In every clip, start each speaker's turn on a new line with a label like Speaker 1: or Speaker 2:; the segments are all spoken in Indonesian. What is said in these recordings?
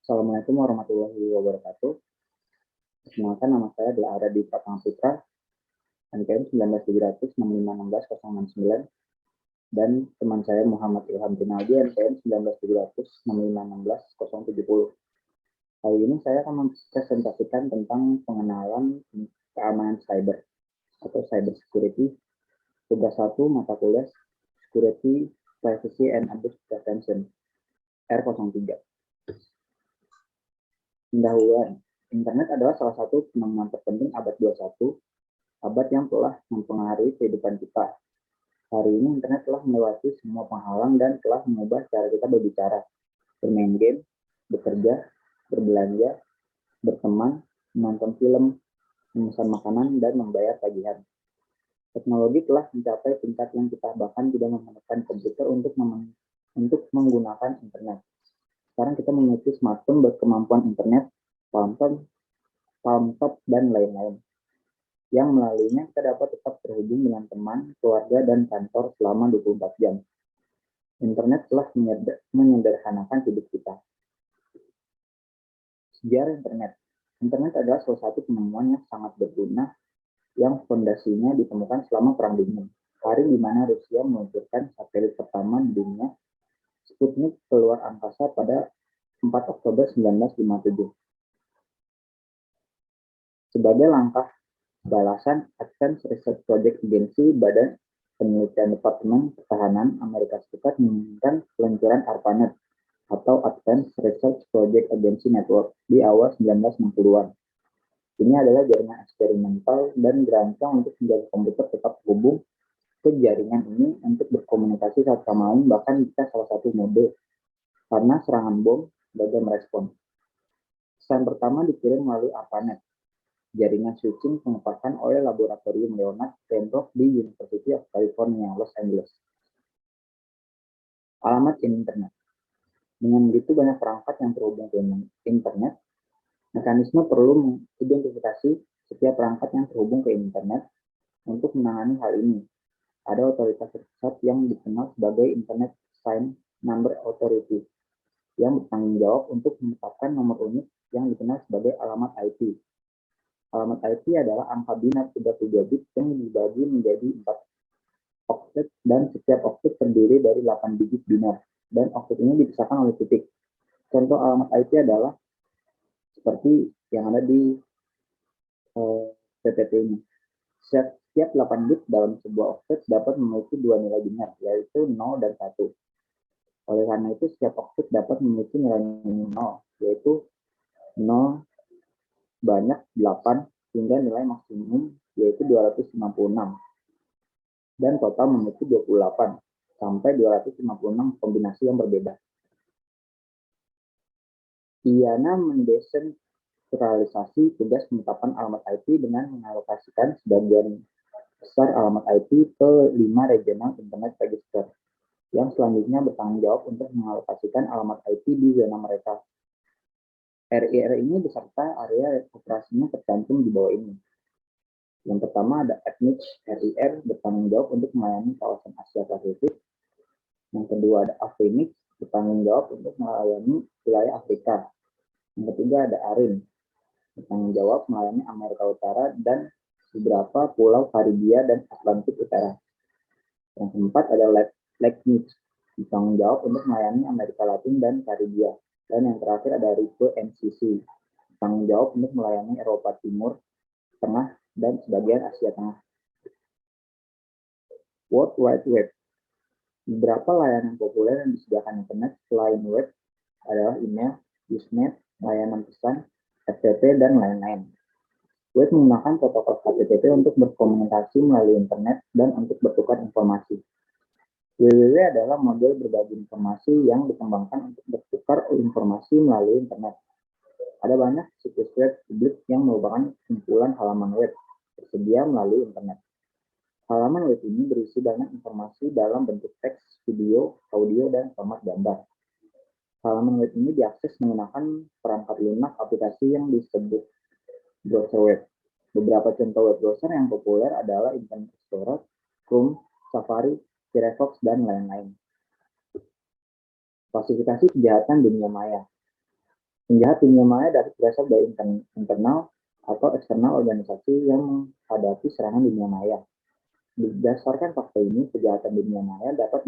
Speaker 1: Assalamualaikum warahmatullahi wabarakatuh. Perkenalkan, nama saya adalah Aradi Pratama Putra, NPM 19.700.6516.069, dan teman saya Muhammad Ilham Rinaldi, NPM 19.700.6516.070. Kali ini saya akan mempresentasikan tentang pengenalan keamanan cyber atau cyber security, tugas 1 mata kuliah Security, Privacy, and Abuse Prevention, R03. Pendahuluan. Internet adalah salah satu penemuan terpenting abad 21, abad yang telah mempengaruhi kehidupan kita. Hari ini internet telah melewati semua penghalang dan telah mengubah cara kita berbicara, bermain game, bekerja, berbelanja, berteman, menonton film, memesan makanan, dan membayar tagihan. Teknologi telah mencapai tingkat yang kita bahkan tidak memerlukan komputer untuk menggunakan internet. Sekarang kita memiliki smartphone berkemampuan internet, palm top, dan lain-lain, yang melaluinya kita dapat tetap terhubung dengan teman, keluarga, dan kantor selama 24 jam. Internet telah menyederhanakan hidup kita. Sejarah internet. Internet adalah salah satu penemuan yang sangat berguna yang fondasinya ditemukan selama Perang Dingin, hari di mana Rusia meluncurkan satelit pertama di dunia, Sputnik, keluar angkasa pada 4 Oktober 1957. Sebagai langkah balasan, Advanced Research Project Agency, Badan Penelitian Departemen Pertahanan Amerika Serikat, mengumumkan peluncuran ARPANET atau Advanced Research Project Agency Network di awal 1960-an. Ini adalah jaringan eksperimental dan dirancang untuk menjaga komputer tetap terhubung ke jaringan ini untuk berkomunikasi saat sama lain, bahkan jika salah satu mode karena serangan bom gagal merespon. Pesan pertama dikirim melalui ARPANET, jaringan switching pengetahuan oleh Laboratorium Leonard Penrose di University of California, Los Angeles. Alamat internet. Dengan begitu banyak perangkat yang terhubung ke internet, mekanisme perlu mengidentifikasi setiap perangkat yang terhubung ke internet. Untuk menangani hal ini, ada otoritas terpusat yang dikenal sebagai Internet Assigned Number Authority yang bertanggung jawab untuk menetapkan nomor unik yang dikenal sebagai alamat IP. Alamat IP adalah angka binar 32 bit yang dibagi menjadi 4 oktet, dan setiap oktet terdiri dari 8 digit binar, dan oktet ini dipisahkan oleh titik. Contoh alamat IP adalah seperti yang ada di PPT ini. Setiap 8 bit dalam sebuah oktet dapat memiliki dua nilai binar, yaitu 0 dan 1. Oleh karena itu, setiap oktet dapat memiliki nilai 0, yaitu 0 banyak 8 hingga nilai maksimum yaitu 256, dan total memiliki 28 sampai 256 kombinasi yang berbeda. IANA mendesentralisasi tugas penetapan alamat IP dengan mengalokasikan sebagian besar alamat IP ke 5 regional internet register yang selanjutnya bertanggung jawab untuk mengalokasikan alamat IP di zona mereka. RIR ini beserta area operasinya tercantum di bawah ini. Yang pertama ada APNIC RIR, bertanggung jawab untuk melayani kawasan Asia Pasifik. Yang kedua ada AFRINIC, bertanggung jawab untuk melayani wilayah Afrika. Yang ketiga ada ARIN, bertanggung jawab melayani Amerika Utara dan beberapa pulau Karibia dan Atlantik Utara. Yang keempat ada LACNIC, bertanggung jawab untuk melayani Amerika Latin dan Karibia. Dan yang terakhir ada RIPE NCC, bertanggung jawab untuk melayani Eropa Timur, Tengah, dan sebagian Asia Tengah. World Wide Web. Beberapa layanan populer yang disediakan internet selain web adalah email, Usenet, layanan pesan, FTP, dan lain-lain. Web menggunakan protokol HTTP untuk berkomunikasi melalui internet dan untuk bertukar informasi. WWW adalah model berbagi informasi yang dikembangkan untuk bertukar informasi melalui internet. Ada banyak situs web publik yang merupakan kumpulan halaman web tersedia melalui internet. Halaman web ini berisi banyak informasi dalam bentuk teks, video, audio, dan format gambar. Halaman web ini diakses menggunakan perangkat lunak aplikasi yang disebut browser web. Beberapa contoh web browser yang populer adalah Internet Explorer, Chrome, Safari, Firefox, dan lain-lain. Klasifikasi kejahatan dunia maya. Penjahat dunia maya dapat berasal dari internal atau eksternal organisasi yang menghadapi serangan dunia maya. Berdasarkan fakta ini, kejahatan dunia maya dapat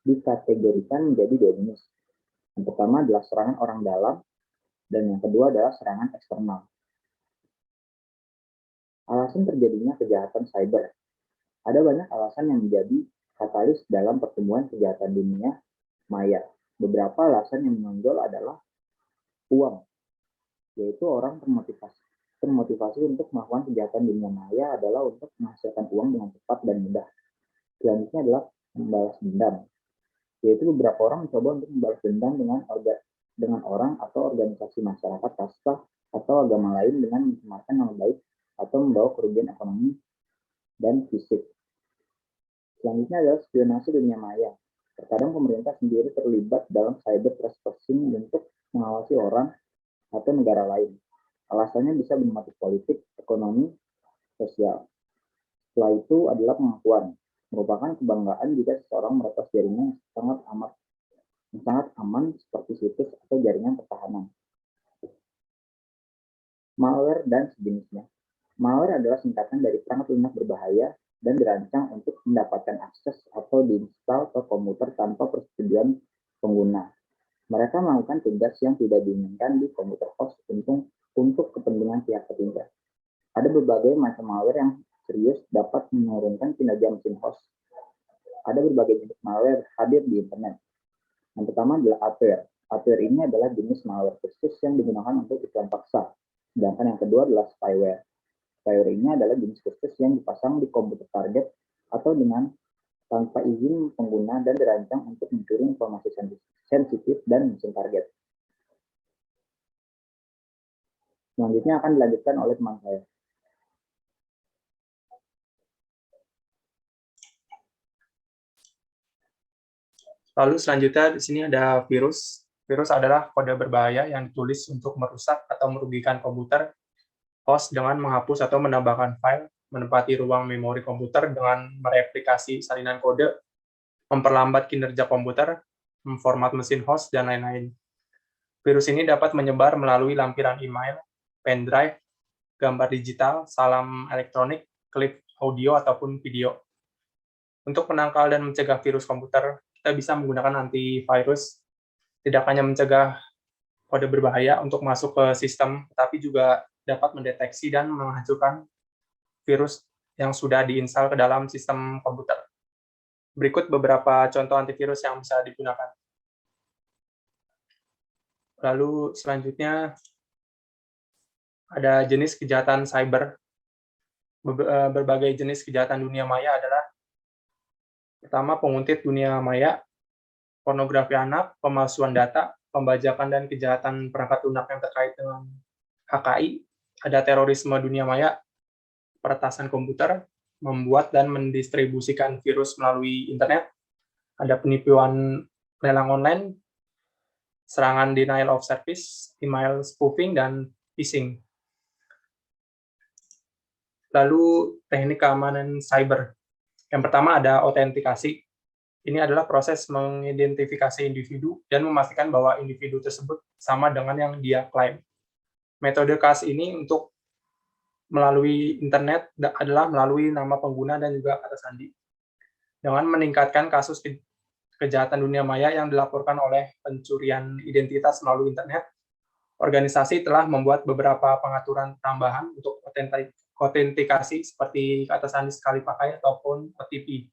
Speaker 1: dikategorikan menjadi dua jenis. Yang pertama adalah serangan orang dalam, dan yang kedua adalah serangan eksternal. Alasan terjadinya kejahatan cyber. Ada banyak alasan yang menjadi katalis dalam pertumbuhan kejahatan dunia maya. Beberapa alasan yang menonjol adalah uang, yaitu orang termotivasi untuk melakukan kejahatan dunia maya adalah untuk menghasilkan uang dengan cepat dan mudah. Selanjutnya adalah membalas dendam, yaitu beberapa orang mencoba untuk membalas dendam dengan orang atau organisasi masyarakat kasta atau agama lain dengan mencemarkan nama baik atau membawa kerugian ekonomi dan fisik. Selanjutnya adalah spionase dunia maya. Terkadang pemerintah sendiri terlibat dalam cyber trespassing untuk mengawasi orang atau negara lain. Alasannya bisa bermotif politik, ekonomi, sosial. Setelah itu adalah pengakuan. Merupakan kebanggaan jika seseorang meretas jaringan yang sangat aman seperti situs atau jaringan pertahanan. Malware dan sejenisnya. Malware adalah singkatan dari perangkat lunak berbahaya dan dirancang untuk mendapatkan akses atau diinstal ke komputer tanpa persetujuan pengguna. Mereka melakukan tugas yang tidak diinginkan di komputer host untuk kepentingan pihak ketiga. Ada berbagai macam malware yang serius dapat menurunkan kinerja mesin host. Ada berbagai jenis malware hadir di internet. Yang pertama adalah adware. Adware ini adalah jenis malware khusus yang digunakan untuk iklan paksa. Sedangkan yang kedua adalah spyware. Spyware ini adalah jenis khusus yang dipasang di komputer target atau dengan tanpa izin pengguna dan dirancang untuk mencuri informasi sensitif dan mesin target. Selanjutnya akan dilanjutkan oleh teman saya.
Speaker 2: Lalu selanjutnya di sini ada virus. Virus adalah kode berbahaya yang ditulis untuk merusak atau merugikan komputer host dengan menghapus atau menambahkan file, menempati ruang memori komputer dengan mereplikasi salinan kode, memperlambat kinerja komputer, memformat mesin host, dan lain-lain. Virus ini dapat menyebar melalui lampiran email, pendrive, gambar digital, salam elektronik, klip audio, ataupun video. Untuk menangkal dan mencegah virus komputer, kita bisa menggunakan antivirus, tidak hanya mencegah kode berbahaya untuk masuk ke sistem, tetapi juga dapat mendeteksi dan menghancurkan virus yang sudah diinstal ke dalam sistem komputer. Berikut beberapa contoh antivirus yang bisa digunakan. Lalu selanjutnya ada jenis kejahatan cyber. Berbagai jenis kejahatan dunia maya adalah pertama, penguntit dunia maya, pornografi anak, pemalsuan data, pembajakan dan kejahatan perangkat lunak yang terkait dengan HKI, ada terorisme dunia maya, peretasan komputer, membuat dan mendistribusikan virus melalui internet, ada penipuan lelang online, serangan denial of service, email spoofing, dan phishing. Lalu teknik keamanan cyber. Yang pertama ada autentikasi. Ini adalah proses mengidentifikasi individu dan memastikan bahwa individu tersebut sama dengan yang dia klaim. Metode khas ini untuk melalui internet adalah melalui nama pengguna dan juga kata sandi. Dengan meningkatkan kasus kejahatan dunia maya yang dilaporkan oleh pencurian identitas melalui internet, organisasi telah membuat beberapa pengaturan tambahan untuk autentikasi seperti kata sandi sekali pakai ataupun OTP.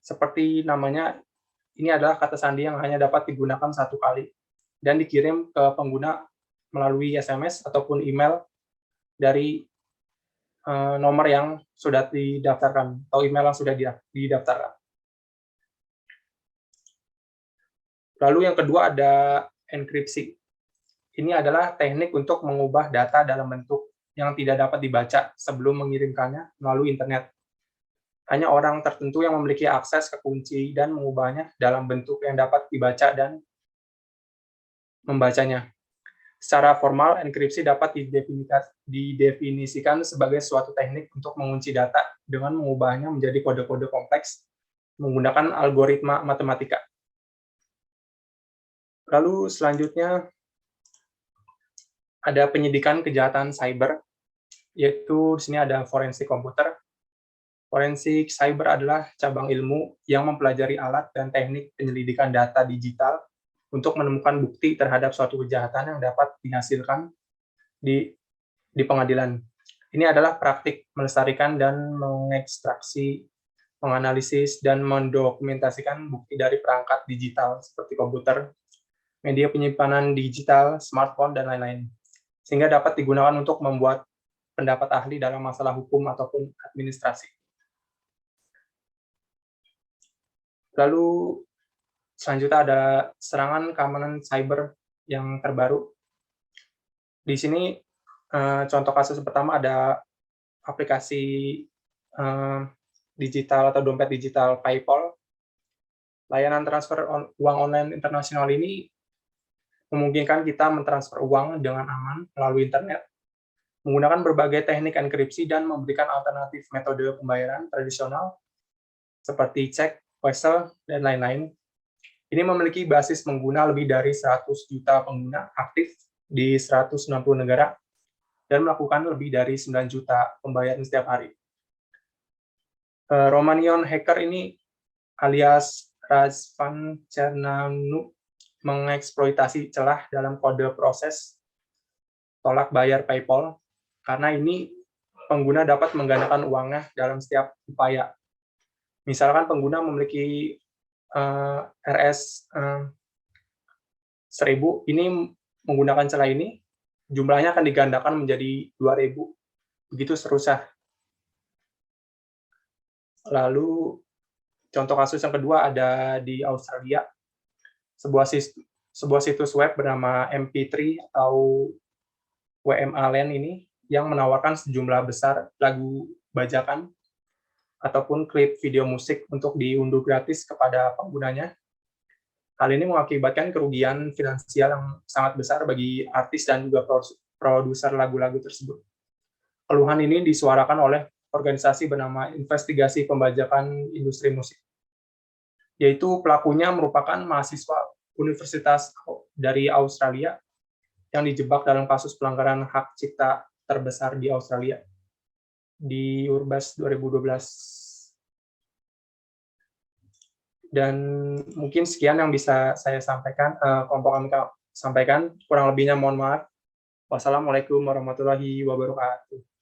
Speaker 2: Seperti namanya, ini adalah kata sandi yang hanya dapat digunakan satu kali dan dikirim ke pengguna melalui SMS ataupun email dari nomor yang sudah didaftarkan atau email yang sudah didaftarkan. Lalu yang kedua ada enkripsi. Ini adalah teknik untuk mengubah data dalam bentuk yang tidak dapat dibaca sebelum mengirimkannya melalui internet. Hanya orang tertentu yang memiliki akses ke kunci dan mengubahnya dalam bentuk yang dapat dibaca dan membacanya. Secara formal, enkripsi dapat didefinisikan sebagai suatu teknik untuk mengunci data dengan mengubahnya menjadi kode-kode kompleks menggunakan algoritma matematika. Lalu selanjutnya ada penyidikan kejahatan cyber, yaitu di sini ada forensik komputer. Forensik cyber adalah cabang ilmu yang mempelajari alat dan teknik penyelidikan data digital untuk menemukan bukti terhadap suatu kejahatan yang dapat dihasilkan di pengadilan. Ini adalah praktik melestarikan dan mengekstraksi, menganalisis, dan mendokumentasikan bukti dari perangkat digital seperti komputer, media penyimpanan digital, smartphone, dan lain-lain, sehingga dapat digunakan untuk membuat pendapat ahli dalam masalah hukum ataupun administrasi. Lalu selanjutnya ada serangan keamanan cyber yang terbaru. Di sini contoh kasus pertama ada aplikasi digital atau dompet digital PayPal. Layanan transfer uang online internasional ini memungkinkan kita mentransfer uang dengan aman melalui internet, menggunakan berbagai teknik enkripsi dan memberikan alternatif metode pembayaran tradisional seperti cek, wesel, dan lain-lain. Ini memiliki basis pengguna lebih dari 100 juta pengguna aktif di 160 negara dan melakukan lebih dari 9 juta pembayaran setiap hari. Romanian hacker ini alias Razvan Cernanu mengeksploitasi celah dalam kode proses tolak bayar PayPal, karena ini pengguna dapat menggandakan uangnya dalam setiap upaya. Misalkan pengguna memiliki RS 1000, ini menggunakan celah ini, jumlahnya akan digandakan menjadi 2000, begitu seterusnya. Lalu contoh kasus yang kedua ada di Australia, sebuah situs web bernama MP3 atau WMA Land ini yang menawarkan sejumlah besar lagu bajakan ataupun klip video musik untuk diunduh gratis kepada penggunanya. Hal ini mengakibatkan kerugian finansial yang sangat besar bagi artis dan juga produser lagu-lagu tersebut. Keluhan ini disuarakan oleh organisasi bernama Investigasi Pembajakan Industri Musik, yaitu pelakunya merupakan mahasiswa universitas dari Australia yang dijebak dalam kasus pelanggaran hak cipta terbesar di Australia di Urbas 2012. Dan mungkin sekian yang bisa saya sampaikan, kelompok kami sampaikan. Kurang lebihnya mohon maaf. Wassalamualaikum warahmatullahi wabarakatuh.